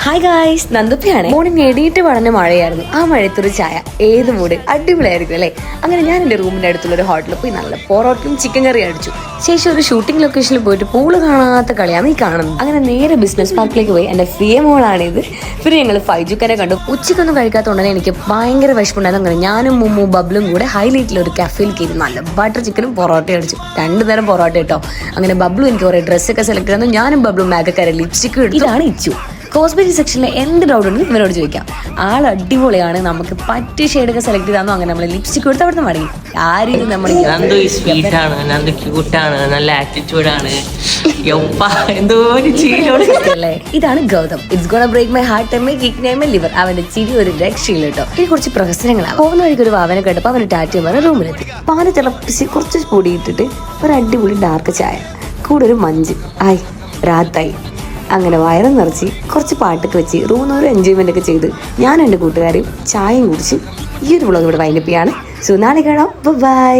Hi guys, നന്ദുപ്പിയാണ്. Morning എണീറ്റ് വളർന്ന മഴയായിരുന്നു. ആ മഴയത്തൊരു ചായ, ഏത് മൂഡ്, അടിപൊളിയായിരിക്കും അല്ലേ? അങ്ങനെ ഞാൻ എൻ്റെ റൂമിൻ്റെ അടുത്തുള്ള ഒരു ഹോട്ടലിൽ പോയി നല്ല പൊറോട്ടയും ചിക്കൻ കറി അടിച്ചു. ശേഷം ഒരു ഷൂട്ടിംഗ് ലൊക്കേഷനിൽ പോയിട്ട് പൂള് കാണാത്ത കളിയാണ് ഈ കാണുന്നത്. അങ്ങനെ നേരെ ബിസിനസ് പാർക്കിലേക്ക് പോയി. എൻ്റെ ഫിയ മോളാണിത്. പിന്നെ ഞങ്ങൾ ഫൈജുക്കനെ കണ്ടു. ഉച്ചക്കൊന്നും കഴിക്കാത്തതുകൊണ്ടന്നെ എനിക്ക് ഭയങ്കര വിശപ്പുണ്ടായിരുന്നു. അങ്ങനെ ഞാനും മുമ്മും ബബ്ലും കൂടെ ഹൈലൈറ്റിൽ ഒരു കഫേയിൽ കയറി നല്ല ബട്ടർ ചിക്കനും പൊറോട്ടയും അടിച്ചു. 2 തരം പൊറോട്ട കേട്ടോ. അങ്ങനെ ബബ്ലു എനിക്ക് കുറേ ഡ്രസ്സൊക്കെ സെലക്ട് ചെയ്യുന്നു. ഞാനും ബബ്ലും മേക്കക്കാരെ ലിപ്സ്റ്റിക്കും എടുത്തു. ഇതാണ് ഇച്ചു. കോസ്മെറ്റിക് സെക്ഷനിൽ എന്ത് ഡൗട്ട് ഉണ്ടെങ്കിലും ഇവരോട് ചോദിക്കാം. ആൾ അടിപൊളിയാണ്. നമുക്ക് പറ്റിയ ഷെയ്ഡൊക്കെ സെലക്ട് ചെയ്താൽ അങ്ങനെ നമ്മൾ ലിപ്സ്റ്റിക് എടുത്ത് അവിടുന്ന് മടങ്ങി. ആരും നമ്മൾ ഇതാണ് Gautham. It's gonna break my heart and make ignite my liver. അവന്റെ ചിരി ഒരു രക്ഷയില്ല കേട്ടോ. ഈ കുറച്ച് പ്രഹസനങ്ങളാണ്. പോകുന്ന വഴിക്ക് ഒരു വാവനെ കേട്ടപ്പോൾ അവന് ടാറ്റയും പറഞ്ഞ റൂമിലെത്തി. പാല് തിളപ്പിച്ച് കുറച്ച് പൊടി ഇട്ടിട്ട് ഒരു അടിപൊളി ഡാർക്ക് ചായ, കൂടെ ഒരു മഞ്ച്. ആയി രാത്തായി. അങ്ങനെ വയറും നിറച്ച് കുറച്ച് പാട്ടൊക്കെ വെച്ച് റൂമിൽ എൻജോയ്മെന്റ് ഒക്കെ ചെയ്ത് ഞാൻ എൻ്റെ കൂട്ടുകാരും ചായയും കുടിച്ച് ഈ ഒരു വ്ളോഗ് ഇവിടെ വൈൻഡപ്പ് ചെയ്യാണ്. സോ നാളെ കാണാം. ബൈ.